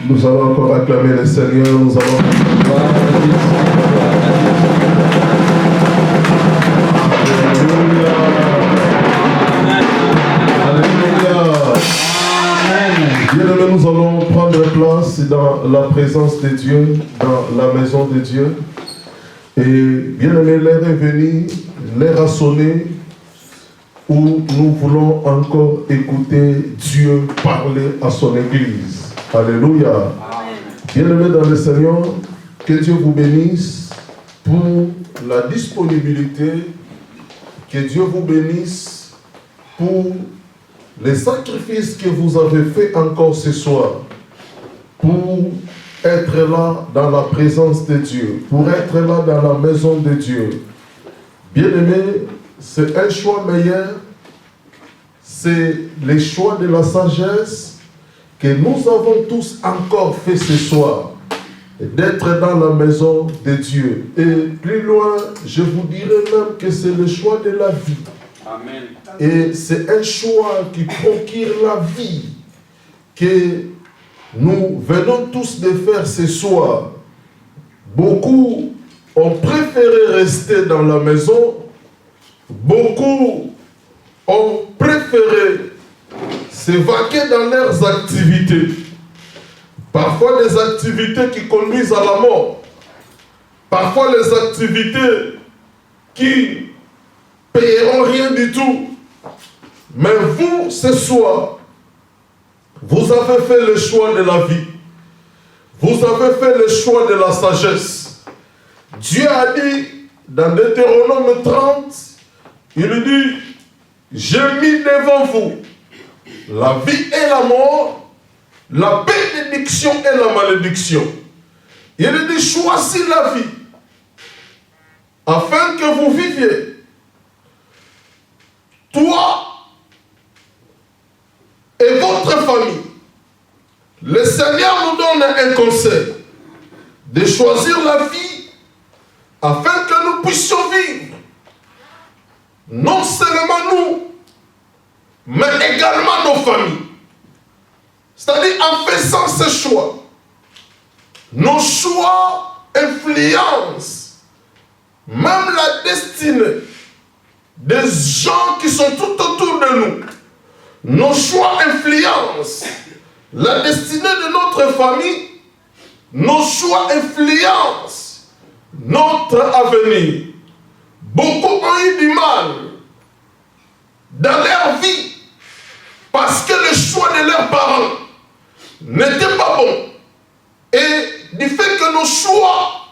Nous allons encore acclamer le Seigneur. Nous allons... Bien-aimés, nous allons prendre place dans la présence de Dieu, dans la maison de Dieu. Et bien-aimés, l'heure est venue, l'heure a sonné, où nous voulons encore écouter Dieu parler à son Église. Alléluia. Bien-aimés dans le Seigneur, que Dieu vous bénisse pour la disponibilité, que Dieu vous bénisse pour les sacrifices que vous avez faits encore ce soir, pour être là dans la présence de Dieu, pour être là dans la maison de Dieu. Bien-aimés, c'est un choix meilleur, c'est le choix de la sagesse que nous avons tous encore fait ce soir, d'être dans la maison de Dieu. Et plus loin, je vous dirais même que c'est le choix de la vie. Amen. Et c'est un choix qui procure la vie que nous venons tous de faire ce soir. Beaucoup ont préféré rester dans la maison. Beaucoup ont préféré s'évacuer dans leurs activités. Parfois des activités qui conduisent à la mort. Parfois les activités qui paieront rien du tout. Mais vous, ce soir, vous avez fait le choix de la vie. Vous avez fait le choix de la sagesse. Dieu a dit dans Deutéronome 30, il dit, j'ai mis devant vous la vie et la mort, la bénédiction et la malédiction. Il dit, choisis la vie afin que vous viviez. Toi et votre famille. Le Seigneur nous donne un conseil de choisir la vie afin que nous puissions vivre. Non seulement nous, mais également nos familles. C'est-à-dire en faisant ce choix, nos choix influencent même la destinée des gens qui sont tout autour de nous. Nos choix influencent la destinée de notre famille. Nos choix influencent notre avenir. Beaucoup ont eu du mal dans leur vie parce que le choix de leurs parents n'était pas bon. Et du fait que nos choix,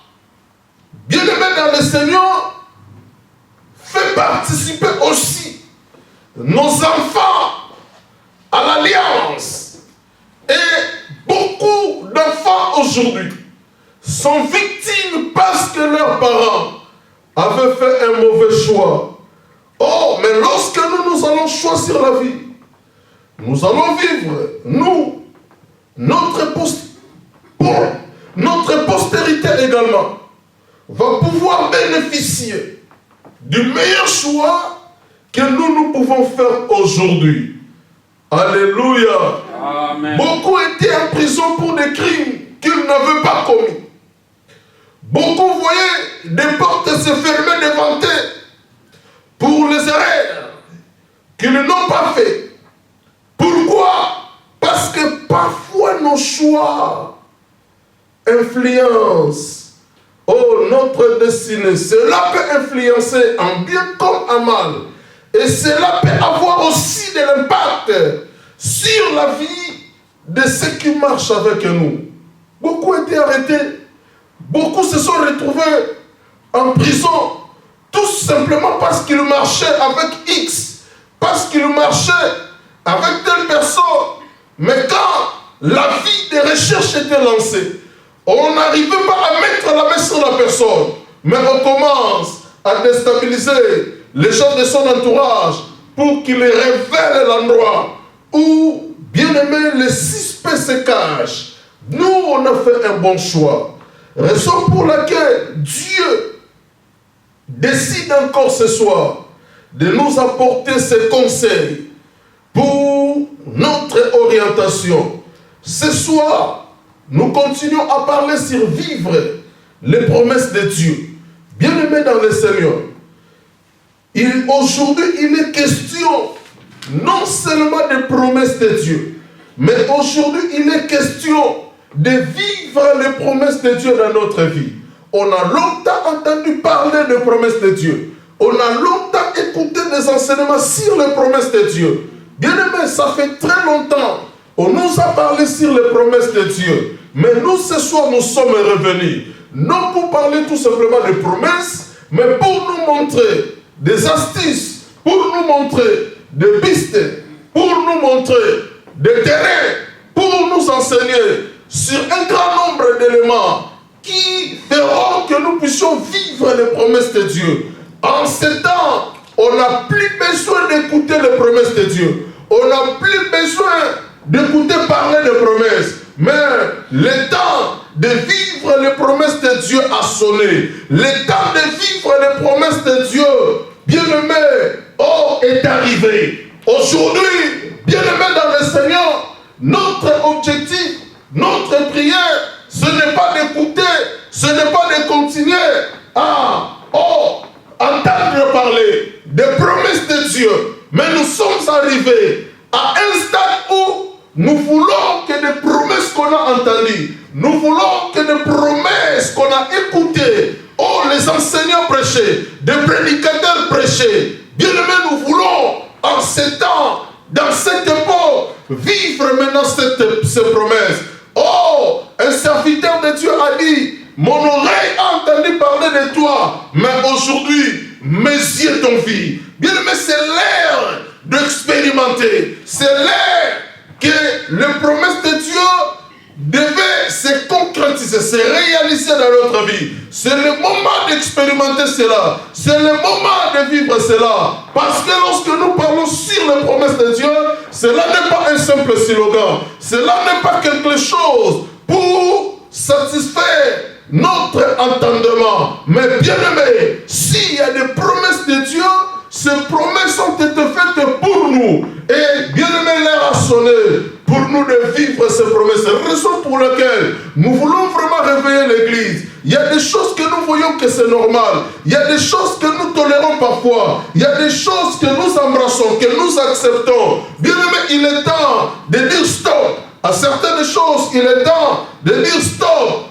bien aimés dans le Seigneur, fait participer aussi nos enfants à l'alliance. Et beaucoup d'enfants aujourd'hui sont victimes parce que leurs parents avaient fait un mauvais choix. Oh, mais lorsque nous allons choisir la vie, nous allons vivre, nous, notre postérité également, va pouvoir bénéficier du meilleur choix que nous pouvons faire aujourd'hui. Alléluia. Amen. Beaucoup étaient en prison pour des crimes qu'ils n'avaient pas commis. Beaucoup voyaient des portes se fermer devant eux pour les erreurs qu'ils n'ont pas fait. Pourquoi? Parce que parfois nos choix influencent notre destinée. Cela peut influencer en bien comme en mal. Et cela peut avoir aussi de l'impact sur la vie de ceux qui marchent avec nous. Beaucoup ont été arrêtés. Beaucoup se sont retrouvés en prison. Tout simplement parce qu'ils marchaient avec X. Parce qu'ils marchaient avec telle personne. Mais quand la vie de recherche était lancée, on n'arrivait pas à mettre la main sur la personne. Mais on commence à déstabiliser les gens de son entourage pour qu'il révèle l'endroit où, bien aimé, les suspects se cachent. Nous, on a fait un bon choix. Raison pour laquelle Dieu décide encore ce soir de nous apporter ses conseils pour notre orientation. Ce soir, nous continuons à parler sur vivre les promesses de Dieu. Bien-aimés dans le Seigneur, aujourd'hui, il est question non seulement des promesses de Dieu, mais aujourd'hui, il est question de vivre les promesses de Dieu dans notre vie. On a longtemps entendu parler des promesses de Dieu. On a longtemps écouté des enseignements sur les promesses de Dieu. Bien-aimés, ça fait très longtemps. On nous a parlé sur les promesses de Dieu. Mais nous, ce soir, nous sommes revenus. Non pour parler tout simplement des promesses, mais pour nous montrer des astuces, pour nous montrer des pistes, pour nous montrer des terrains, pour nous enseigner sur un grand nombre d'éléments qui feront que nous puissions vivre les promesses de Dieu. En ce temps, on n'a plus besoin d'écouter les promesses de Dieu. On n'a plus besoin d'écouter parler des promesses. Mais le temps de vivre les promesses de Dieu a sonné. Le temps de vivre les promesses de Dieu, bien-aimé, est arrivé. Aujourd'hui, bien-aimé dans le Seigneur, notre objectif, notre prière, ce n'est pas d'écouter, ce n'est pas de continuer à entendre parler des promesses de Dieu. Mais nous sommes arrivés à un stade où nous voulons que des promesses qu'on a entendues, nous voulons que des promesses qu'on a écoutées, les enseignants prêchaient, des prédicateurs prêchaient. Bien-aimés, nous voulons en ce temps, dans cette époque, vivre maintenant ces promesses. Un serviteur de Dieu a dit, mon oreille a entendu parler de toi, mais aujourd'hui, mes yeux t'ont vu. Bien-aimés, c'est l'heure d'expérimenter. C'est l'heure que les promesses de Dieu devaient se concrétiser, se réaliser dans notre vie. C'est le moment d'expérimenter cela. C'est le moment de vivre cela. Parce que lorsque nous parlons sur les promesses de Dieu, cela n'est pas un simple slogan. Cela n'est pas quelque chose pour satisfaire notre entendement. Mais bien aimé, s'il y a des promesses de Dieu, ces promesses ont été faites pour nous. Et bien aimé, l'heure a sonné pour nous de vivre ces promesses. Raison pour laquelle nous voulons vraiment réveiller l'Église. Il y a des choses que nous voyons que c'est normal. Il y a des choses que nous tolérons parfois. Il y a des choses que nous embrassons, que nous acceptons. Bien aimé, il est temps de dire stop. À certaines choses, il est temps de dire stop.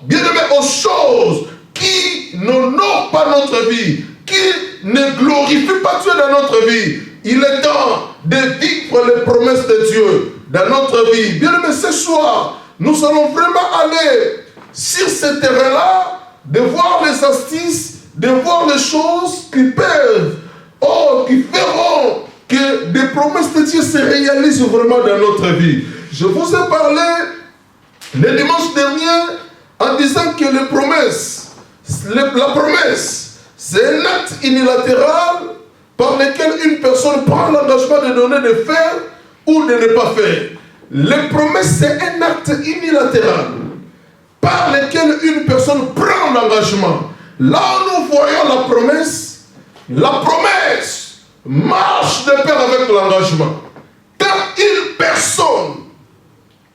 Bien aimé, aux choses qui n'honorent pas notre vie, qui ne glorifient pas Dieu dans notre vie. Il est temps de vivre les promesses de Dieu dans notre vie. Bien aimé, ce soir, nous allons vraiment aller sur ce terrain-là, de voir les astuces, de voir les choses qui peuvent, qui feront que des promesses de Dieu se réalisent vraiment dans notre vie. Je vous ai parlé le dimanche dernier en disant que les promesses, la promesse, c'est un acte unilatéral par lequel une personne prend l'engagement de donner, de faire ou de ne pas faire. Les promesses, c'est un acte unilatéral par lequel une personne prend l'engagement. Là où nous voyons la promesse marche de pair avec l'engagement. Quand une personne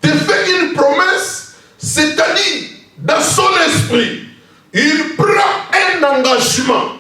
te fait une promesse, c'est-à-dire dans son esprit, il prend un engagement.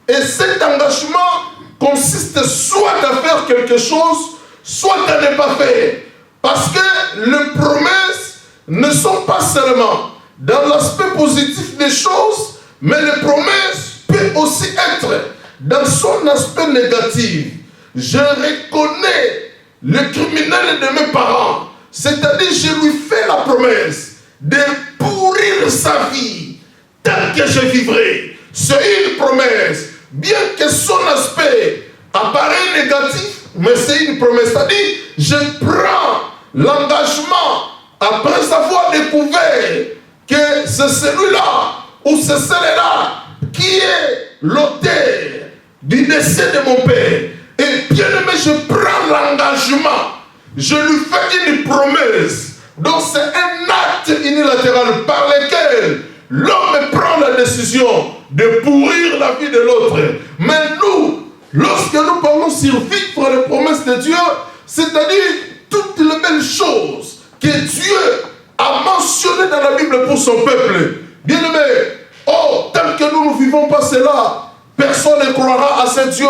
Et cet engagement consiste soit à faire quelque chose, soit à ne pas faire. Parce que les promesses ne sont pas seulement dans l'aspect positif des choses, mais les promesses peuvent aussi être dans son aspect négatif. Je reconnais le criminel de mes parents, c'est-à-dire je lui fais la promesse de pourrir sa vie tant que je vivrai. C'est une promesse, bien que son aspect apparaît négatif, mais c'est une promesse. C'est-à-dire, je prends l'engagement après avoir découvert que c'est celui-là ou c'est celle-là qui est l'auteur du décès de mon père. Et bien aimé, je prends l'engagement. Je lui fais une promesse. Donc c'est un acte unilatéral par lequel l'homme prend la décision de pourrir la vie de l'autre. Mais nous, lorsque nous parlons sur vivre les promesses de Dieu, c'est-à-dire toutes les belles choses que Dieu a a mentionné dans la Bible pour son peuple. Bien-aimé, oh, tant que nous ne vivons pas cela, personne ne croira à ce Dieu,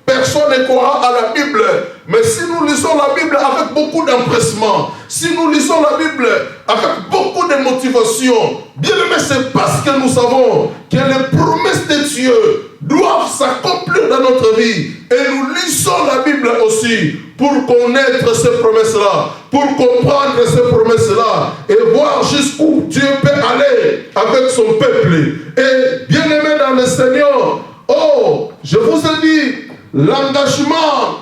personne ne croira à la Bible. Mais si nous lisons la Bible avec beaucoup d'empressement, si nous lisons la Bible avec beaucoup de motivation, bien-aimé, c'est parce que nous savons que les promesses de Dieu doivent s'accomplir dans notre vie. Et nous lisons la Bible aussi pour connaître ces promesses-là, pour comprendre ces promesses-là et voir jusqu'où Dieu peut aller avec son peuple. Et bien-aimé dans le Seigneur, oh, je vous ai dit, l'engagement,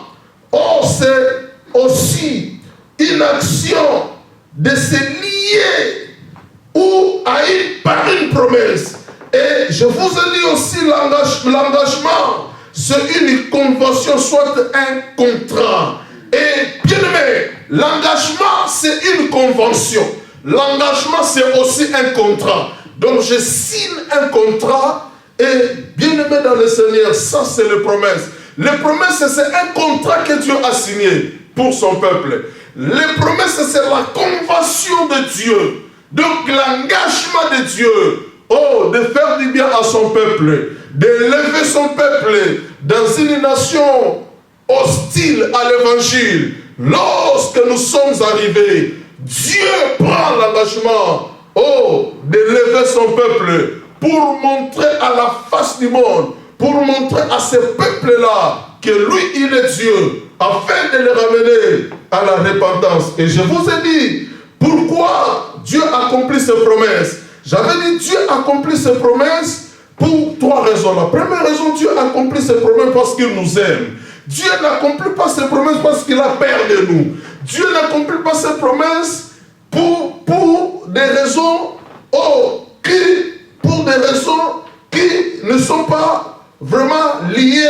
oh, c'est aussi une action de se lier ou par une promesse. Et je vous ai dit aussi l'engagement, c'est une convention, soit un contrat. Et bien aimé, l'engagement c'est une convention. L'engagement c'est aussi un contrat. Donc je signe un contrat et bien aimé dans le Seigneur, ça c'est les promesses. Les promesses c'est un contrat que Dieu a signé pour son peuple. Les promesses c'est la convention de Dieu. Donc l'engagement de Dieu, oh, de faire du bien à son peuple, d'élever son peuple dans une nation hostile à l'évangile. Lorsque nous sommes arrivés, Dieu prend l'engagement, oh, d'élever son peuple pour montrer à la face du monde, pour montrer à ce peuple-là que lui, il est Dieu, afin de les ramener à la repentance. Et je vous ai dit, pourquoi Dieu accomplit ses promesses. J'avais dit, Dieu accomplit ses promesses pour trois raisons. La première raison, Dieu accomplit ses promesses parce qu'il nous aime. Dieu n'accomplit pas ses promesses parce qu'il a peur de nous. Dieu n'accomplit pas ses promesses pour des raisons, qui ne sont pas vraiment liées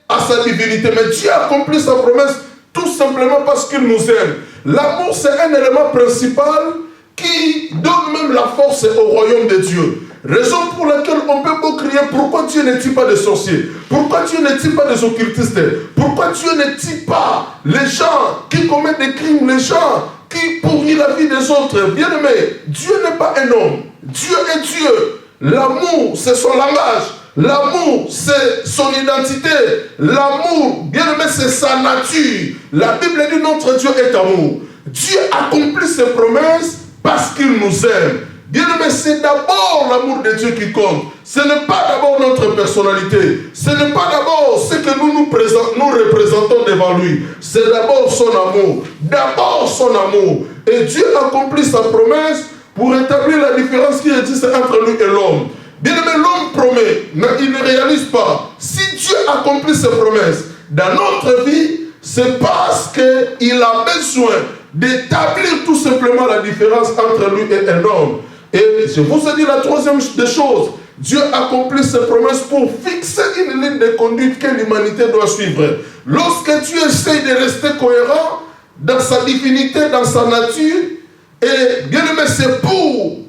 à sa divinité. Mais Dieu accomplit sa promesse tout simplement parce qu'il nous aime. L'amour, c'est un élément principal qui donne même la force au royaume de Dieu. Raison pour laquelle on peut pas crier, pourquoi Dieu ne tue pas des sorciers? Pourquoi Dieu ne tue pas des occultistes? Pourquoi Dieu ne tue pas les gens qui commettent des crimes, les gens qui pourrissent la vie des autres? Bien aimé, Dieu n'est pas un homme. Dieu est Dieu. L'amour, c'est son langage. L'amour, c'est son identité. L'amour, bien aimé, c'est sa nature. La Bible dit notre Dieu est amour. Dieu accomplit ses promesses parce qu'il nous aime. Bien aimé, c'est d'abord l'amour de Dieu qui compte. Ce n'est pas d'abord notre personnalité. Ce n'est pas d'abord ce que nous représentons devant lui. C'est d'abord son amour. D'abord son amour. Et Dieu accomplit sa promesse pour établir la différence qui existe entre lui et l'homme. Bien aimé, l'homme promet, mais il ne réalise pas. Si Dieu accomplit ses promesses dans notre vie, c'est parce qu'il a besoin d'établir tout simplement la différence entre lui et un homme. Et je vous ai dit la troisième des choses. Dieu accomplit ses promesses pour fixer une ligne de conduite que l'humanité doit suivre. Lorsque Dieu essaie de rester cohérent dans sa divinité, dans sa nature, et bien aimé, c'est pour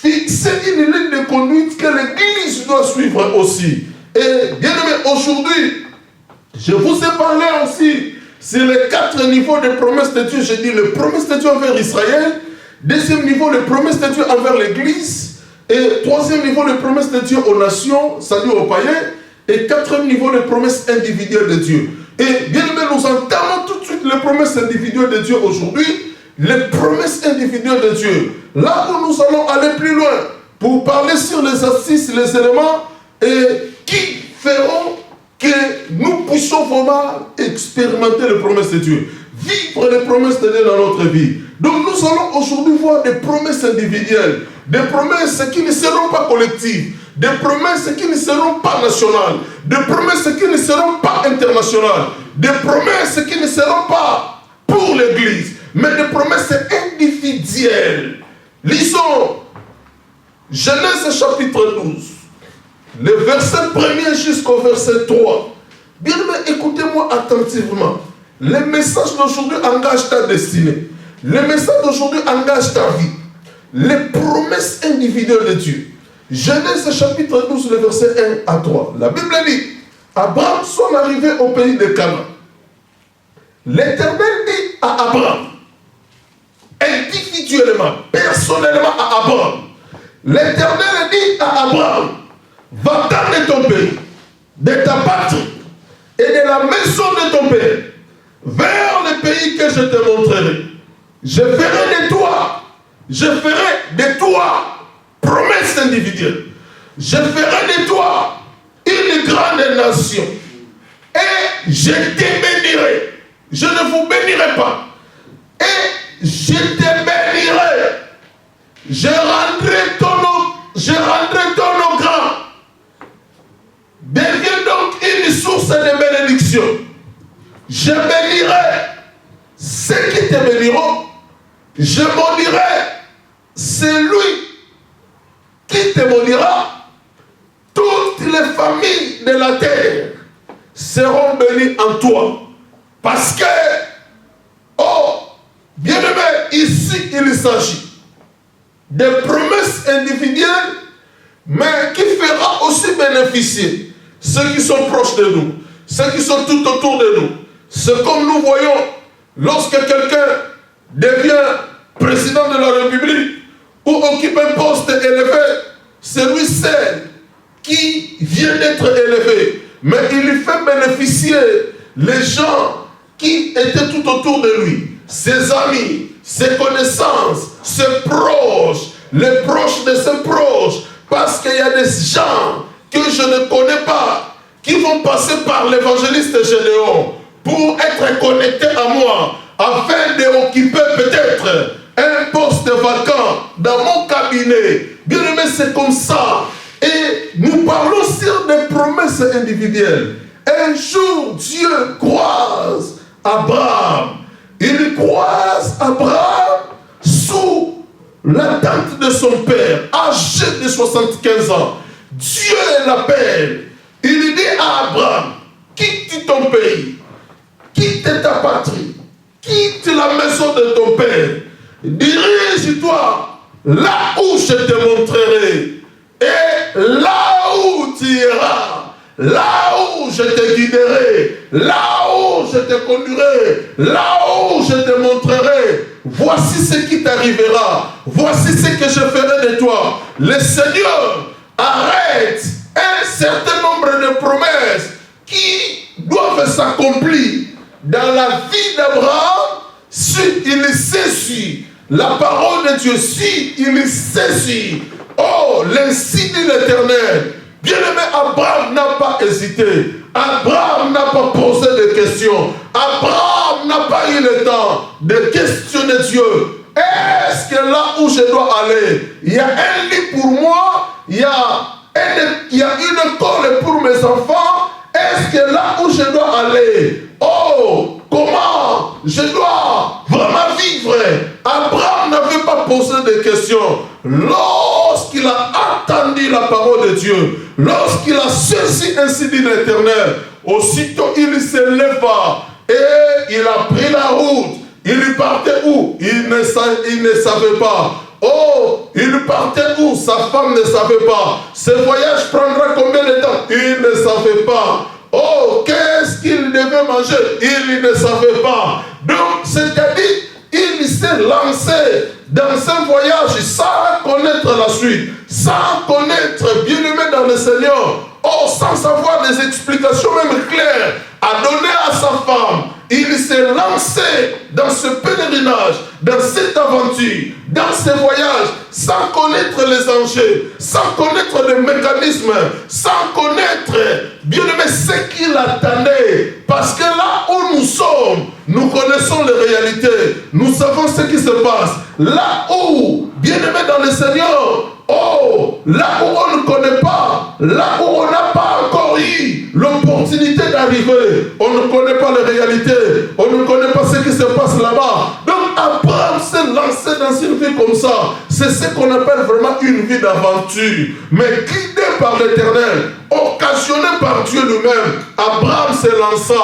fixer une ligne de conduite que l'Église doit suivre aussi. Et bien aimé, aujourd'hui, je vous ai parlé aussi sur les 4 niveaux de promesses de Dieu. J'ai dit les promesses de Dieu envers Israël. Deuxième niveau, les promesses de Dieu envers l'Église. Et troisième niveau, les promesses de Dieu aux nations, c'est-à-dire aux païens. Et quatrième niveau, les promesses individuelles de Dieu. Et bien aimé, nous entamons tout de suite les promesses individuelles de Dieu aujourd'hui. Les promesses individuelles de Dieu. Là où nous allons aller plus loin pour parler sur les astuces, les éléments qui feront que nous puissions vraiment expérimenter les promesses de Dieu. Vivre les promesses de Dieu dans notre vie. Donc nous allons aujourd'hui voir des promesses individuelles, des promesses qui ne seront pas collectives, des promesses qui ne seront pas nationales, des promesses qui ne seront pas internationales, des promesses qui ne seront pas pour l'Église, mais des promesses individuelles. Lisons Genèse chapitre 12, le verset 1er jusqu'au verset 3. Bien aimé, écoutez-moi attentivement. Le message d'aujourd'hui engage ta destinée. Le message d'aujourd'hui engage ta vie. Les promesses individuelles de Dieu. Genèse chapitre 12, le verset 1 à 3. La Bible dit, Abraham sont arrivés au pays de Canaan. L'Éternel dit à Abraham, individuellement, personnellement à Abraham. L'Éternel dit à Abraham, va-t'en de ton pays, de ta patrie et de la maison de ton père, vers le pays que je te montrerai. Je ferai de toi, promesse individuelle, je ferai de toi une grande nation et je te bénirai. Je ne vous bénirai pas. Et je te bénirai. Je rendrai ton nom grand. Deviens donc une source de bénédiction. Je bénirai ceux qui te béniront. Je maudirai celui qui te maudira. Toutes les familles de la terre seront bénies en toi. Parce que, bien-aimé, ici il s'agit de promesses individuelles, mais qui fera aussi bénéficier ceux qui sont proches de nous, ceux qui sont tout autour de nous. C'est comme nous voyons lorsque quelqu'un devient président de la République ou occupe un poste élevé, c'est lui seul qui vient d'être élevé, mais il lui fait bénéficier les gens qui étaient tout autour de lui, ses amis, ses connaissances, ses proches, les proches de ses proches, parce qu'il y a des gens que je ne connais pas, qui vont passer par l'évangéliste Gédéon pour être connectés à moi, afin d'occuper peut-être un poste vacant dans mon cabinet. Bien aimé, c'est comme ça. Et nous parlons sur des promesses individuelles. Un jour, Dieu croise Abraham. Il croise Abraham sous la tente de son père, âgé de 75 ans. Dieu l'appelle. Il dit à Abraham, quitte ton pays, quitte ta patrie, quitte la maison de ton père, dirige-toi là où je te montrerai. Et là où tu iras, là où je te guiderai, là où je te conduirai, là où je te montrerai, voici ce qui t'arrivera, voici ce que je ferai de toi. Le Seigneur arrête un certain nombre de promesses qui doivent s'accomplir dans la vie d'Abraham si il saisit la parole de Dieu, si il saisit. Oh, l'ainsi dit l'Éternel. Bien-aimé, Abraham n'a pas hésité. Abraham n'a pas posé de questions. Abraham n'a pas eu le temps de questionner Dieu. Est-ce que là où je dois aller, il y a un lit pour moi, il y a une école pour mes enfants? Est-ce que là où je dois aller, comment je dois vraiment vivre? Abraham n'avait pas posé de questions. Lorsqu'il a entendu la parole de Dieu, lorsqu'il a saisi ainsi dit l'Éternel, aussitôt il se leva et il a pris la route. Il partait où? Il ne savait pas. Il partait où? Sa femme ne savait pas. Ce voyage prendra combien de temps? Il ne savait pas. Qu'est-ce qu'il devait manger? Il ne savait pas. Donc, c'est-à-dire, il s'est lancé dans un voyage sans connaître la suite, sans connaître, bien aimé dans le Seigneur, sans avoir des explications même claires à donner à sa femme. Il s'est lancé dans ce pèlerinage, dans cette aventure, dans ce voyage, sans connaître les enjeux, sans connaître les mécanismes, sans connaître, bien aimé, ce qu'il attendait. Parce que là où nous sommes, nous connaissons les réalités, nous savons ce qui se passe. Là où, bien aimé dans le Seigneur, là où on ne connaît pas, là où on n'a pas encore eu l'opportunité d'arriver, on ne connaît pas les réalités, on ne connaît pas ce qui se passe là-bas. Donc Abraham s'est lancé dans une vie comme ça. C'est ce qu'on appelle vraiment une vie d'aventure, mais guidé par l'Éternel, occasionné par Dieu lui-même. Abraham s'est lancé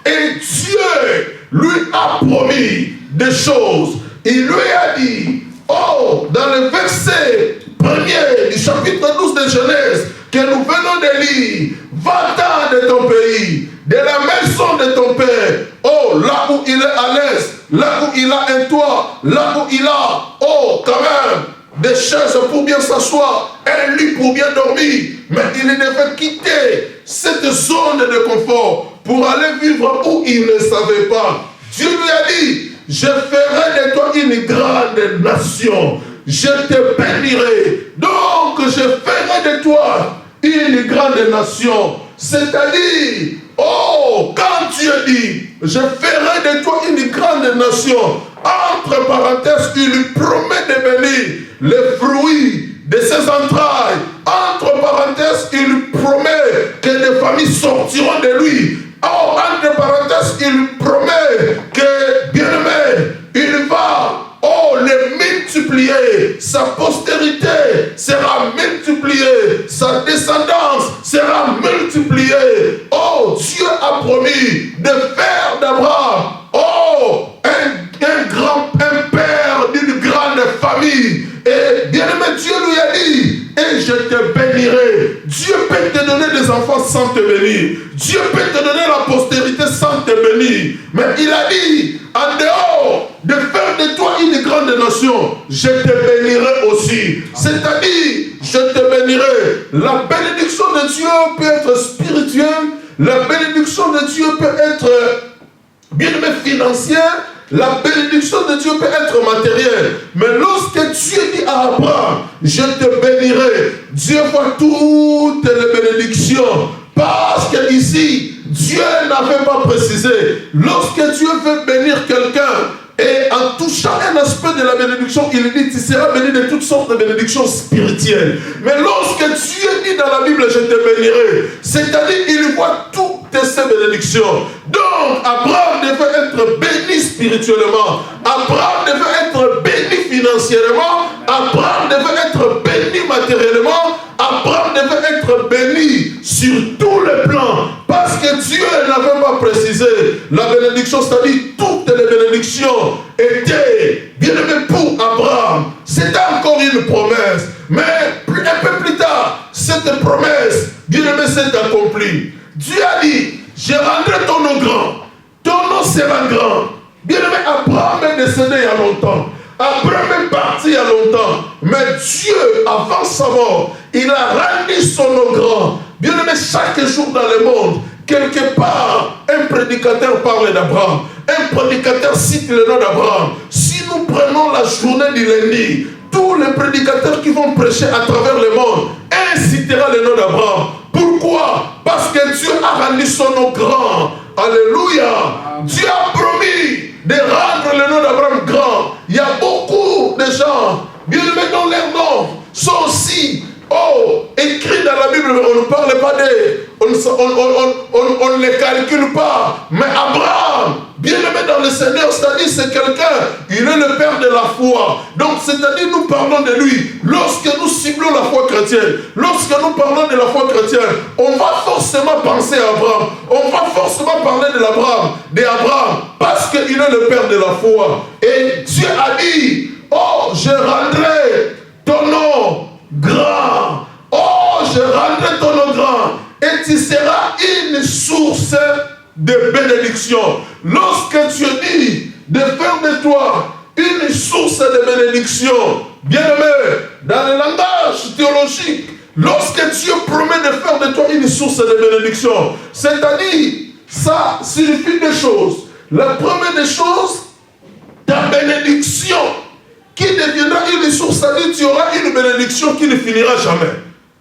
et Dieu lui a promis des choses. Il lui a dit, dans le verset 1er du chapitre 12 de Genèse, que nous venons de lire, va-t'en de ton pays, de la maison de ton père, là où il est à l'est, là où il a un toit, là où il a, oh, quand même, des chaises pour bien s'asseoir, un lit pour bien dormir. Mais il devait quitter cette zone de confort pour aller vivre où il ne savait pas. Dieu lui a dit, je ferai de toi une grande nation. Je te bénirai. Donc, je ferai de toi une grande nation. C'est-à-dire, oh, quand Dieu dit, je ferai de toi une grande nation, entre parenthèses, il lui promet de bénir les fruits de ses entrailles. Entre parenthèses, il lui promet que des familles sortiront de lui. Oh, entre parenthèses, il lui promet que, bien aimé, il va, oh, les multiplier. Sa postérité sera multipliée. Sa descendance sera multipliée. Oh, Dieu a promis de faire d'Abraham, oh, un père d'une grande famille. Et bien aimé, Dieu lui a dit, et je te bénirai. Dieu peut te donner des enfants sans te bénir. Dieu peut te donner la postérité sans te bénir. Mais il a dit, en dehors de faire de toi une grande nation, je te bénirai aussi. C'est-à-dire, je te bénirai. La bénédiction de Dieu peut être spirituelle. La bénédiction de Dieu peut être, bien aimé, financière. La bénédiction de Dieu peut être matérielle. Mais lorsque Dieu dit à Abraham, je te bénirai, Dieu voit toutes les bénédictions. Parce que ici, Dieu n'avait pas précisé. Lorsque Dieu veut bénir quelqu'un, et en touchant un aspect de la bénédiction, il dit, tu seras béni de toutes sortes de bénédictions spirituelles. Mais lorsque Dieu dit dans la Bible, je te bénirai, c'est-à-dire, il voit toutes ces bénédictions. Donc, Abraham devait être béni spirituellement. Abraham devait être béni financièrement. Abraham devait être béni matériellement. Abraham devait être béni sur tous les plans. Parce que Dieu n'avait pas précisé la bénédiction, c'est-à-dire toutes les bénédictions étaient bien aimées pour Abraham. C'était encore une promesse. Mais un peu plus tard, cette promesse, bien aimée, s'est accomplie. Dieu a dit, je rendrai ton nom grand. Ton nom sera grand. Bien aimé, Abraham est décédé il y a longtemps. Abraham est parti il y a longtemps. Mais Dieu, avant sa mort, il a rendu son nom grand. Bien aimé, chaque jour dans le monde, quelque part, un prédicateur parle d'Abraham. Un prédicateur cite le nom d'Abraham. Si nous prenons la journée du lundi, tous les prédicateurs qui vont prêcher à travers le monde inciteront le nom d'Abraham. Pourquoi? Parce que Dieu a rendu son nom grand. Alléluia. Dieu a promis de rendre le nom d'Abraham grand. Il y a beaucoup de gens, bien aimés, dont leurs noms sont aussi, oh, écrits dans la Bible, mais on ne parle pas d'eux. On ne les calcule pas. Mais Abraham, bien aimé dans le Seigneur, c'est-à-dire c'est quelqu'un, il est le père de la foi. Donc c'est-à-dire nous parlons de lui. Lorsque nous ciblons la foi chrétienne, lorsque nous parlons de la foi chrétienne, on va forcément penser à Abraham. On va forcément parler d'Abraham, parce qu'il est le père de la foi. Et Dieu a dit, oh, je rendrai ton nom grand. Oh, je rendrai ton nom grand. Et tu seras une source de bénédiction. Lorsque Dieu dit de faire de toi une source de bénédiction, bien aimé, dans le langage théologique, lorsque Dieu promet de faire de toi une source de bénédiction, c'est-à-dire, ça signifie des choses. La première des choses, ta bénédiction qui deviendra une source, c'est-à-dire tu auras une bénédiction qui ne finira jamais.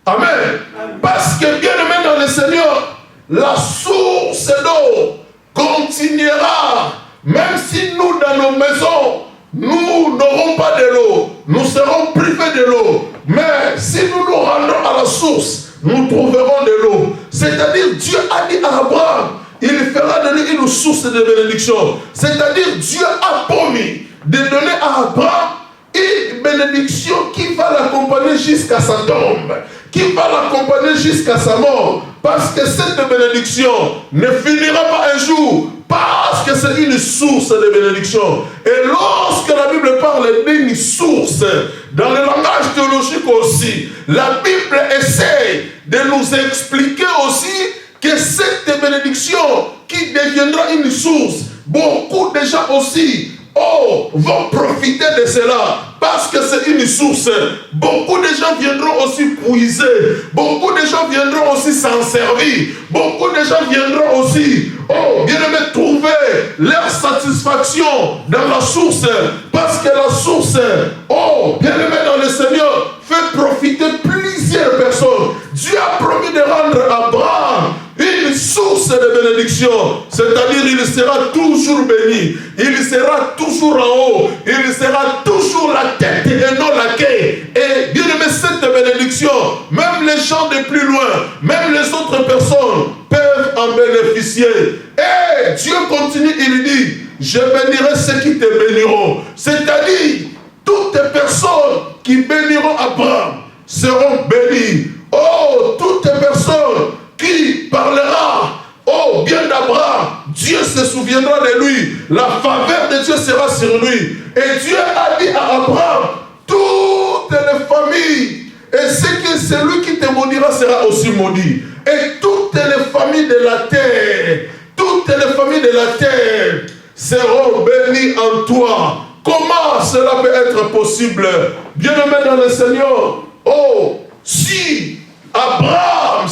Amen. Parce que bien aimé dans le Seigneur, la source d'eau continuera. Même si nous, dans nos maisons, nous n'aurons pas de l'eau, nous serons privés de l'eau. Mais si nous nous rendons à la source, nous trouverons de l'eau. C'est-à-dire, Dieu a dit à Abraham, il fera de lui une source de bénédiction. C'est-à-dire, Dieu a promis de donner à Abraham une bénédiction qui va l'accompagner jusqu'à sa tombe, qui va l'accompagner jusqu'à sa mort. Parce que cette bénédiction ne finira pas un jour, parce que c'est une source de bénédiction. Et lorsque la Bible parle d'une source, dans le langage théologique aussi, la Bible essaie de nous expliquer aussi que cette bénédiction qui deviendra une source, beaucoup de gens aussi vont profiter de cela. Parce que c'est une source. Beaucoup de gens viendront aussi puiser. Beaucoup de gens viendront aussi s'en servir. Beaucoup de gens viendront aussi, bien aimé, trouver leur satisfaction dans la source. Parce que la source, bien aimé dans le Seigneur, fait profiter plusieurs personnes. Dieu a promis de rendre à Abraham une source de bénédiction, c'est-à-dire il sera toujours béni, il sera toujours en haut, il sera toujours la tête et non la queue. Et bien aimé, cette bénédiction, même les gens de plus loin, même les autres personnes peuvent en bénéficier. Et Dieu continue, il dit, je bénirai ceux qui te béniront, c'est-à-dire toutes les personnes qui béniront Abraham seront bénies. Toutes les personnes qui parlera bien d'Abraham, Dieu se souviendra de lui, la faveur de Dieu sera sur lui. Et Dieu a dit à Abraham, toutes les familles, et celui qui te maudira sera aussi maudit. Et toutes les familles de la terre, toutes les familles de la terre seront bénies en toi. Comment cela peut être possible? Bien-aimé dans le Seigneur, si Abraham,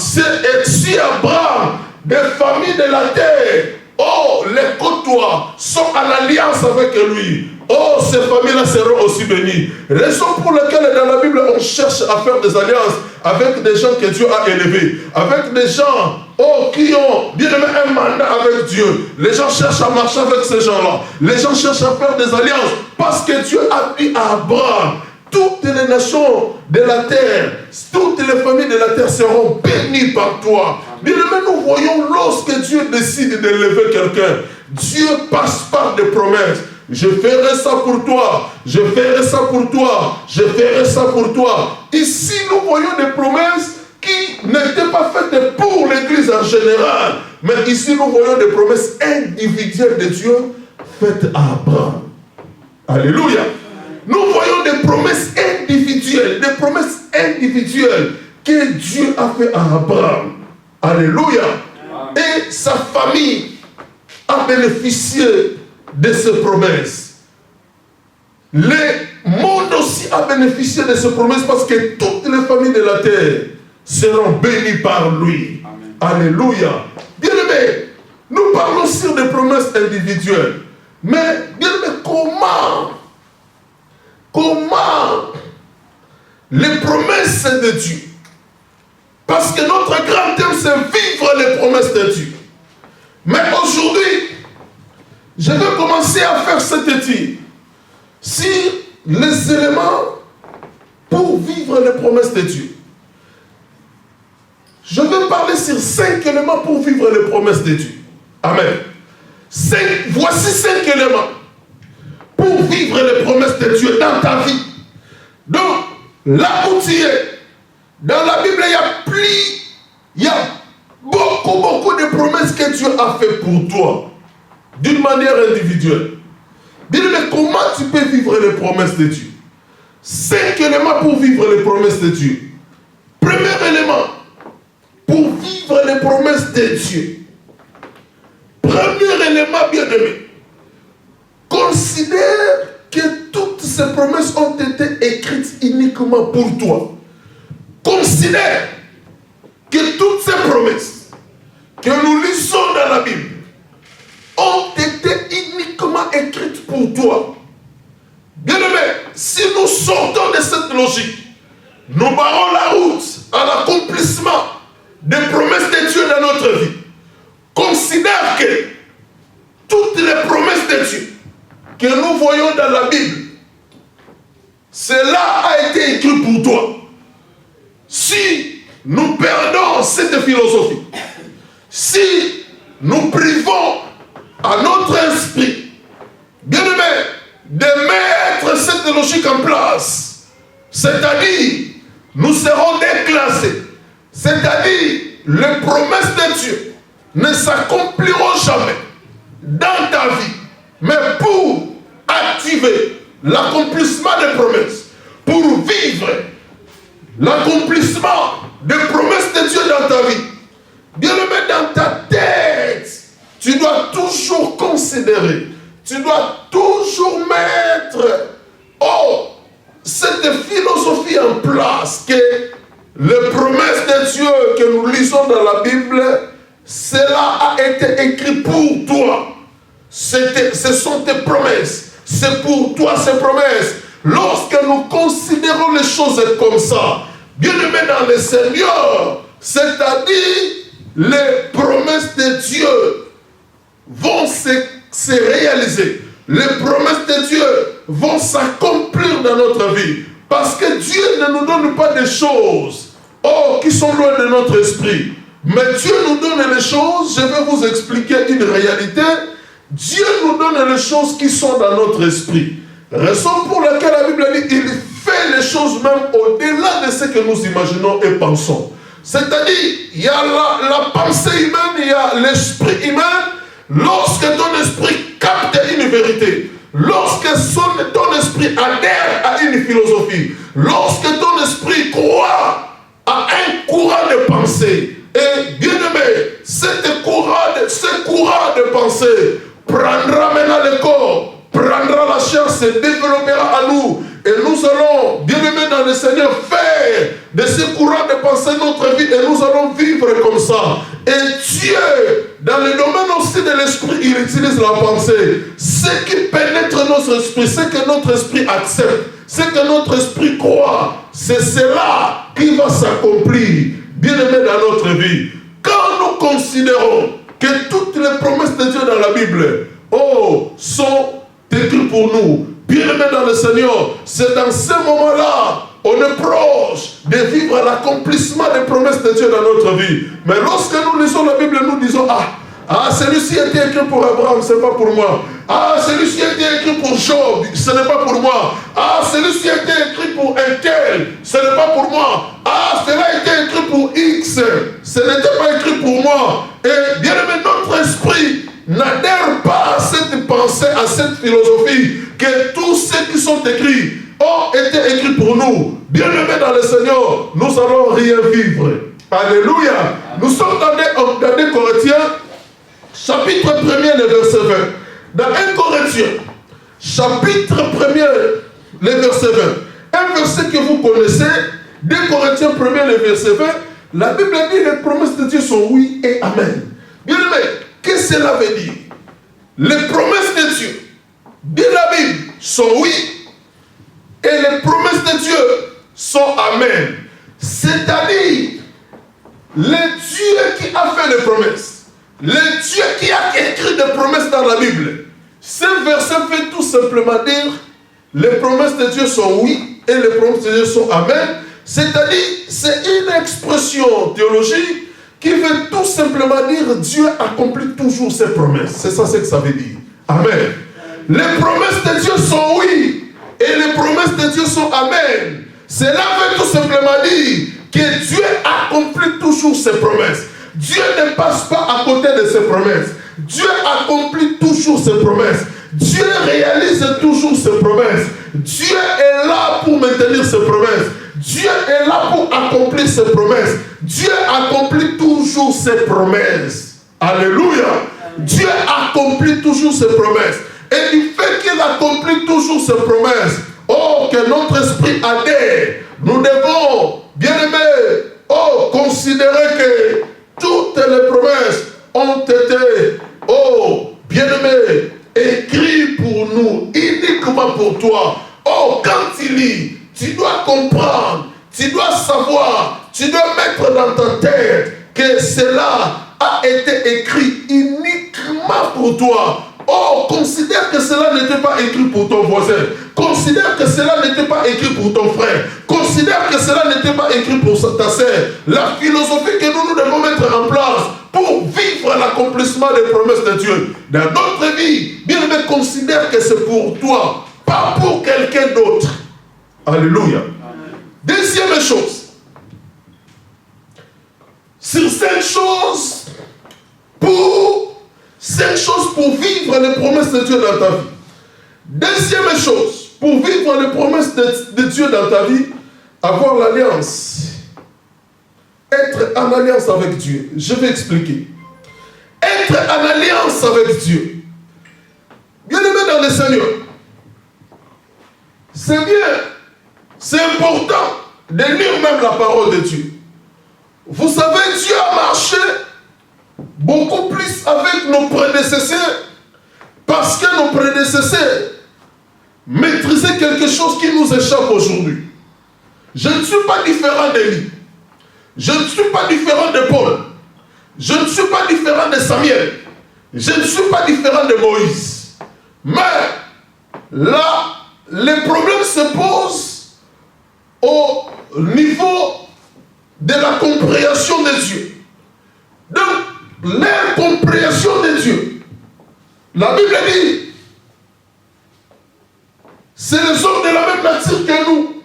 des familles de la terre, les côtois sont en alliance avec lui, ces familles-là seront aussi bénies. Raison pour laquelle dans la Bible on cherche à faire des alliances avec des gens que Dieu a élevés, avec des gens qui ont bien aimé un mandat avec Dieu. Les gens cherchent à marcher avec ces gens-là. Les gens cherchent à faire des alliances parce que Dieu a dit à Abraham, toutes les nations de la terre, toutes les familles de la terre seront bénies par toi. Bien aimé, nous voyons lorsque Dieu décide d'élever quelqu'un, Dieu passe par des promesses. Je ferai ça pour toi, je ferai ça pour toi, je ferai ça pour toi. Ici, nous voyons des promesses qui n'étaient pas faites pour l'Église en général, mais ici, nous voyons des promesses individuelles de Dieu faites à Abraham. Alléluia. Nous voyons des promesses individuelles que Dieu a fait à Abraham. Alléluia. Et sa famille a bénéficié de ces promesses. Le monde aussi a bénéficié de ces promesses parce que toutes les familles de la terre seront bénies par lui. Amen. Alléluia. Bien-aimés, nous parlons sur des promesses individuelles. Mais, bien-aimés, comment les promesses de Dieu? Parce que notre grand thème, c'est vivre les promesses de Dieu. Mais aujourd'hui, je vais commencer à faire cette étude sur les éléments pour vivre les promesses de Dieu. Je vais parler sur 5 éléments pour vivre les promesses de Dieu. Amen. Voici 5 éléments pour vivre les promesses de Dieu dans ta vie. Donc, là où tu es, dans la Bible, il y a beaucoup de promesses que Dieu a fait pour toi, d'une manière individuelle. Dis-le, comment tu peux vivre les promesses de Dieu? 5 éléments pour vivre les promesses de Dieu. Premier élément, pour vivre les promesses de Dieu. Premier élément, bien-aimé, considère que toutes ces promesses ont été écrites uniquement pour toi. Considère que toutes ces promesses que nous lisons dans la Bible ont été uniquement écrites pour toi. Bien-aimé, si nous sortons de cette logique, nous barrons la route à l'accomplissement des promesses de Dieu dans notre vie. Considère que toutes les promesses de Dieu que nous voyons dans la Bible, cela a été écrit pour toi. Si nous perdons cette philosophie, si nous privons à notre esprit, bien-aimé, de mettre cette logique en place, c'est-à-dire nous serons déclassés, c'est-à-dire les promesses de Dieu ne s'accompliront jamais dans ta vie, mais pour activer l'accomplissement des promesses, pour vivre l'accomplissement des promesses de Dieu dans ta vie, bien-aimé, dans ta tête, tu dois toujours considérer tu dois toujours mettre cette philosophie en place que les promesses de Dieu que nous lisons dans la Bible, cela a été écrit pour toi. Ce sont tes promesses. C'est pour toi ces promesses. Lorsque nous considérons les choses comme ça, bien-aimés dans le Seigneur, c'est-à-dire les promesses de Dieu vont se réaliser. Les promesses de Dieu vont s'accomplir dans notre vie. Parce que Dieu ne nous donne pas des choses qui sont loin de notre esprit. Mais Dieu nous donne les choses, je vais vous expliquer une réalité. Dieu nous donne les choses qui sont dans notre esprit. Raison pour laquelle la Bible dit il fait les choses même au-delà de ce que nous imaginons et pensons. C'est-à-dire, il y a la pensée humaine, il y a l'esprit humain. Lorsque ton esprit capte une vérité, lorsque ton esprit adhère à une philosophie, lorsque ton esprit croit à un courant de pensée, et bien aimé, ce courant de pensée prendra maintenant le corps, prendra la chair, se développera à nous. Et nous allons, bien aimés dans le Seigneur, faire de ce courant de pensée notre vie et nous allons vivre comme ça. Et Dieu, dans le domaine aussi de l'esprit, il utilise la pensée. Ce qui pénètre notre esprit, ce que notre esprit accepte, ce que notre esprit croit, c'est cela qui va s'accomplir, bien aimés dans notre vie. Quand nous considérons que toutes les promesses de Dieu dans la Bible, sont écrites pour nous, bien-aimés dans le Seigneur, c'est dans ce moment-là, on est proche de vivre l'accomplissement des promesses de Dieu dans notre vie. Mais lorsque nous lisons la Bible, nous disons, celui-ci a été écrit pour Abraham, ce n'est pas pour moi. Celui-ci a été écrit pour Job, ce n'est pas pour moi. Celui-ci a été écrit pour un tel, ce n'est pas pour moi. Cela a été écrit pour X, ce n'était pas écrit pour moi. Et bien aimé, notre esprit n'adhère pas à cette pensée, à cette philosophie, que tous ceux qui sont écrits ont été écrits pour nous. Bien aimés dans le Seigneur, nous allons rien vivre. Alléluia. Nous sommes dans 2 Corinthiens, chapitre 1er, le verset 20. Dans 1 Corinthiens, chapitre 1er, le verset 20. Un verset que vous connaissez, 2 Corinthiens 1er, le verset 20. La Bible dit les promesses de Dieu sont oui et amen. Bien aimé, qu'est-ce que cela veut dire? Les promesses de Dieu de la Bible sont oui et les promesses de Dieu sont amen. C'est-à-dire, le Dieu qui a fait les promesses, le Dieu qui a écrit des promesses dans la Bible, ce verset fait tout simplement dire les promesses de Dieu sont oui et les promesses de Dieu sont amen. C'est-à-dire, c'est une expression théologique qui veut tout simplement dire Dieu accomplit toujours ses promesses. C'est ça ce que ça veut dire. Amen. Les promesses de Dieu sont oui et les promesses de Dieu sont amen. Cela veut tout simplement dire que Dieu accomplit toujours ses promesses. Dieu ne passe pas à côté de ses promesses. Dieu accomplit toujours ses promesses. Dieu réalise toujours ses promesses. Dieu est là pour maintenir ses promesses. Dieu est là pour accomplir ses promesses. Dieu accomplit toujours ses promesses. Alléluia. Dieu accomplit toujours ses promesses. Et du fait qu'il accomplit toujours ses promesses, que notre esprit adhère, nous devons, bien aimés, considérer que toutes les promesses ont été, bien aimés, écrites pour nous, uniquement pour toi. Quand tu lis, tu dois comprendre, tu dois savoir, tu dois mettre dans ta tête que cela a été écrit uniquement pour toi. Considère que cela n'était pas écrit pour ton voisin. Considère que cela n'était pas écrit pour ton frère. Considère que cela n'était pas écrit pour ta sœur. La philosophie que nous devons mettre en place pour vivre l'accomplissement des promesses de Dieu dans notre vie, bien aimé, considère que c'est pour toi, pas pour quelqu'un d'autre. Alléluia. Deuxième chose. Sur 5 choses pour vivre les promesses de Dieu dans ta vie. Deuxième chose, pour vivre les promesses de Dieu dans ta vie, avoir l'alliance. Être en alliance avec Dieu. Je vais expliquer. Être en alliance avec Dieu. Bien aimé, dans le Seigneur, c'est bien, c'est important de lire même la parole de Dieu. Vous savez, Dieu a marché beaucoup plus avec nos prédécesseurs parce que nos prédécesseurs maîtrisaient quelque chose qui nous échappe aujourd'hui. Je ne suis pas différent d'Élie. Je ne suis pas différent de Paul. Je ne suis pas différent de Samuel. Je ne suis pas différent de Moïse. Mais là, les problèmes se posent au niveau de la compréhension de Dieu. Donc, l'incompréhension de Dieu. La Bible dit, c'est les hommes de la même nature que nous.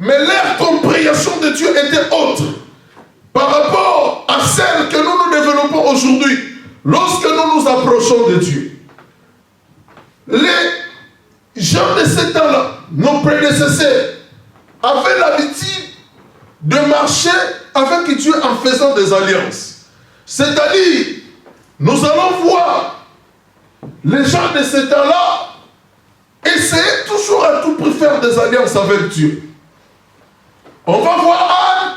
Mais leur compréhension de Dieu était autre par rapport à celle que nous développons aujourd'hui lorsque nous nous approchons de Dieu. Les gens de ce temps-là, nos prédécesseurs, avaient l'habitude de marcher avec Dieu en faisant des alliances. C'est-à-dire, nous allons voir les gens de ce temps-là essayer toujours à tout prix faire des alliances avec Dieu. On va voir Anne.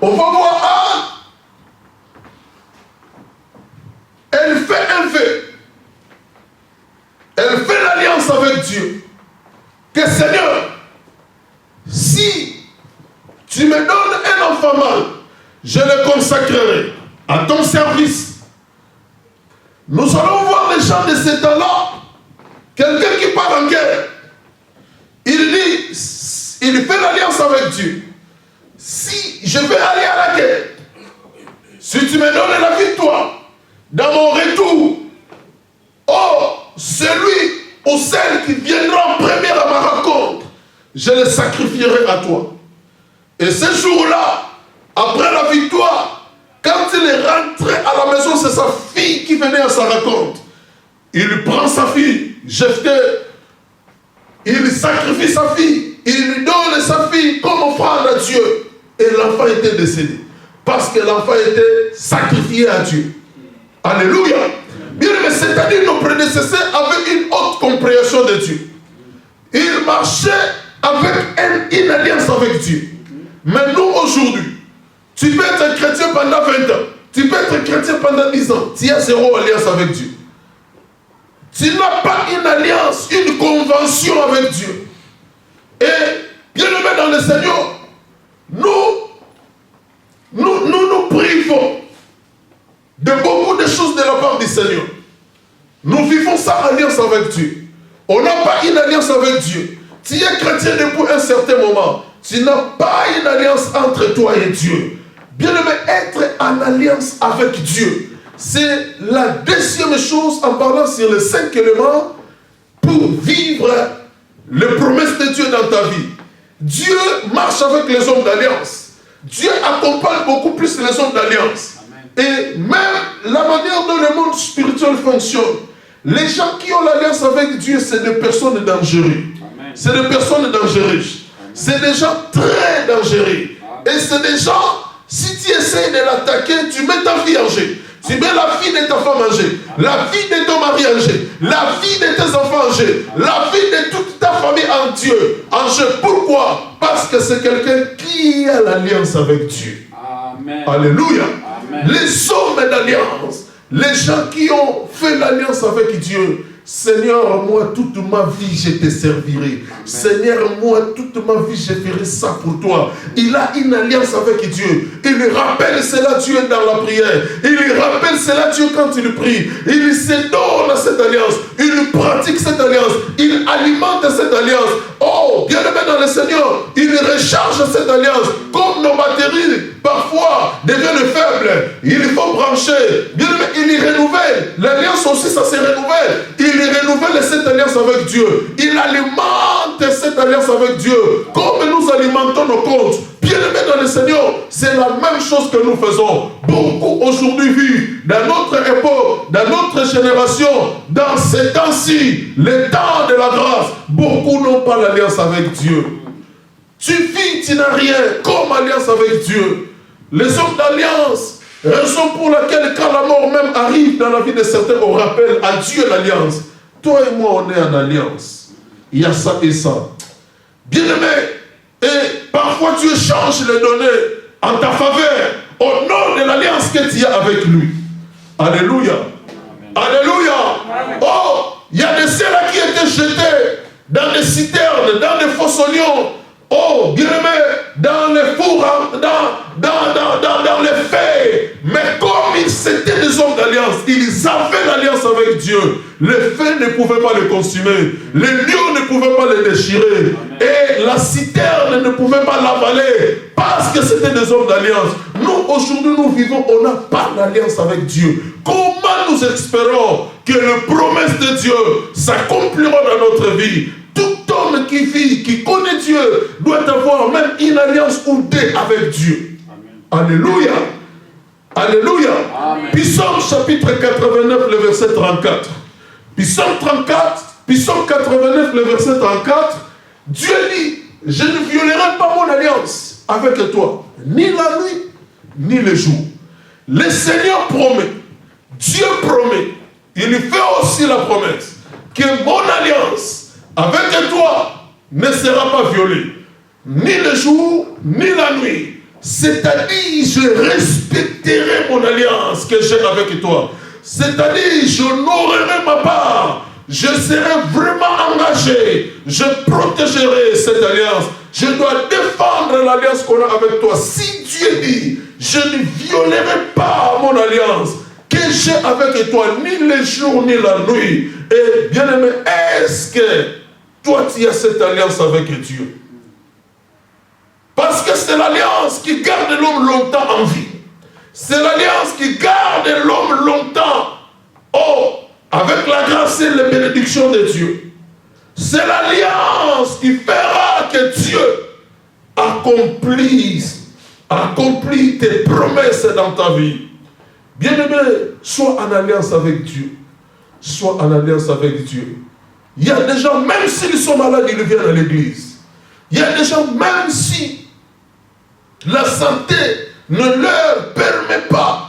On va voir Anne. Elle fait un vœu. Elle fait l'alliance avec Dieu. Que Seigneur, si tu me donnes un enfant mâle, je le consacrerai à ton service. Nous allons voir les gens de ce temps-là. Quelqu'un qui part en guerre. Il fait l'alliance avec Dieu. Si je vais aller à la guerre, si tu me donnes la victoire, dans mon retour, oh, celui ou celle qui viendra en premier à ma rencontre, je le sacrifierai à toi. Et ce jour-là, après la victoire, quand il est rentré à la maison, c'est sa fille qui venait à sa rencontre. Il prend sa fille, Jephthé, il sacrifie sa fille, il lui donne sa fille comme offrande à Dieu. Et l'enfant était décédé. Parce que l'enfant était sacrifié à Dieu. Alléluia. Bien, mais c'est-à-dire nos prédécesseurs avaient une haute compréhension de Dieu. Ils marchaient avec une alliance avec Dieu. Mais nous, aujourd'hui, tu peux être chrétien pendant 20 ans. Tu peux être chrétien pendant 10 ans. Tu as zéro alliance avec Dieu. Tu n'as pas une alliance, une convention avec Dieu. Et, bien aimé dans le Seigneur, nous privons de beaucoup de choses de la part du Seigneur. Nous vivons sans alliance avec Dieu. On n'a pas une alliance avec Dieu. Tu es chrétien depuis un certain moment. Tu n'as pas une alliance entre toi et Dieu. Bien aimé, être en alliance avec Dieu, c'est la deuxième chose en parlant sur les 5 éléments pour vivre les promesses de Dieu dans ta vie. Dieu marche avec les hommes d'alliance. Dieu accompagne beaucoup plus les hommes d'alliance. Et même la manière dont le monde spirituel fonctionne, les gens qui ont l'alliance avec Dieu, c'est des personnes dangereuses. C'est des personnes dangereuses. C'est des gens très dangereux. Et c'est des gens, si tu essaies de l'attaquer, tu mets ta vie en jeu. Tu mets la vie de ta femme en jeu, la vie de ton mari en jeu, la vie de tes enfants en jeu, la vie de toute ta famille en Dieu. En jeu. Pourquoi? Parce que c'est quelqu'un qui a l'alliance avec Dieu. Amen. Alléluia. Amen. Les hommes d'alliance, les gens qui ont fait l'alliance avec Dieu, Seigneur, moi, toute ma vie, je te servirai. Amen. Seigneur, moi, toute ma vie, je ferai ça pour toi. Il a une alliance avec Dieu. Il rappelle cela Dieu dans la prière. Il rappelle cela Dieu quand il prie. Il se donne à cette alliance. Il pratique cette alliance. Il alimente cette alliance. Oh, bien aimé dans le Seigneur, il recharge cette alliance. Comme nos batteries, parfois, deviennent faibles. Il faut brancher. Bien aimé, il renouvelle. L'alliance aussi, ça se renouvelle. Il renouvelle cette alliance avec Dieu. Il alimente cette alliance avec Dieu. Comme nous alimentons nos comptes. Bien aimé dans le Seigneur, c'est la même chose que nous faisons. Beaucoup aujourd'hui vivent dans notre époque, dans notre génération, dans ces temps-ci, les temps de la grâce. Beaucoup n'ont pas l'alliance avec Dieu. Tu vis, tu n'as rien comme alliance avec Dieu. Les hommes d'alliance, Raison pour laquelle quand la mort même arrive dans la vie de certains, on rappelle à Dieu l'alliance. Toi et moi, on est en alliance. Il y a ça et ça. Bien-aimé, et parfois tu échanges les données en ta faveur au nom de l'alliance que tu as avec lui. Alléluia. Alléluia. Oh, il y a des ceux-là qui étaient jetés dans des citernes, dans des fosses oignons. Oh, bien-aimé, dans les fours, dans les feux. Mais comme ils étaient des hommes d'alliance, ils avaient l'alliance avec Dieu. Les feux ne pouvaient pas les consumer. Les lions ne pouvaient pas les déchirer. Et la citerne ne pouvait pas l'avaler. Parce que c'était des hommes d'alliance. Nous, aujourd'hui, nous vivons, on n'a pas d'alliance avec Dieu. Comment nous espérons que les promesses de Dieu s'accompliront dans notre vie? Tout homme qui vit, qui connaît Dieu, doit avoir même une alliance ou deux avec Dieu. Amen. Alléluia. Alléluia. Psaume chapitre 89, le verset 34. Psaume 89, le verset 34. Dieu dit, je ne violerai pas mon alliance avec toi, ni la nuit, ni le jour. Le Seigneur promet, Dieu promet, il lui fait aussi la promesse que mon alliance avec toi ne sera pas violée, ni le jour, ni la nuit. C'est-à-dire, je respecterai mon alliance que j'ai avec toi. C'est-à-dire, je n'aurai ma part. Je serai vraiment engagé. Je protégerai cette alliance. Je dois défendre l'alliance qu'on a avec toi. Si Dieu dit, je ne violerai pas mon alliance que j'ai avec toi, ni le jour, ni la nuit. Et bien aimé, est-ce que toi, tu as cette alliance avec Dieu? Parce que c'est l'alliance qui garde l'homme longtemps en vie. C'est l'alliance qui garde l'homme longtemps. Oh, avec la grâce et les bénédictions de Dieu. C'est l'alliance qui fera que Dieu accomplisse tes promesses dans ta vie. Bien-aimé, sois en alliance avec Dieu. Sois en alliance avec Dieu. Il y a des gens, même s'ils sont malades, ils viennent à l'église. Il y a des gens, même si la santé ne leur permet pas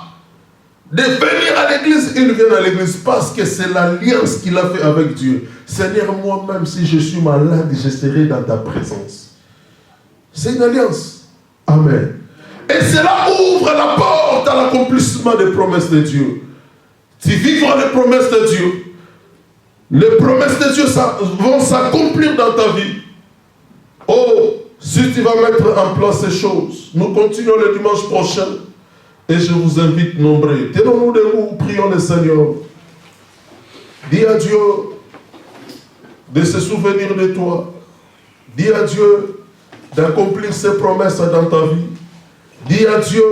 de venir à l'église, ils viennent à l'église parce que c'est l'alliance qu'il a fait avec Dieu. Seigneur, moi-même, si je suis malade, je serai dans ta présence. C'est une alliance. Amen. Et cela ouvre la porte à l'accomplissement des promesses de Dieu. Tu vivras les promesses de Dieu. Les promesses de Dieu vont s'accomplir dans ta vie. Oh, si tu vas mettre en place ces choses, nous continuons le dimanche prochain et je vous invite nombreux. Tenons-nous debout, prions le Seigneur. Dis à Dieu de se souvenir de toi. Dis à Dieu d'accomplir ses promesses dans ta vie. Dis à Dieu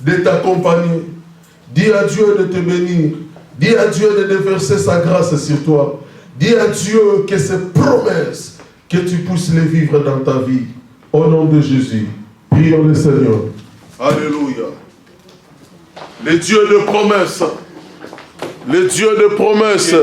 de t'accompagner. Dis à Dieu de te bénir. Dis à Dieu de déverser sa grâce sur toi. Dis à Dieu que ces promesses, que tu puisses les vivre dans ta vie. Au nom de Jésus, prions le Seigneur. Alléluia. Le Dieu de promesses. Le Dieu de promesses.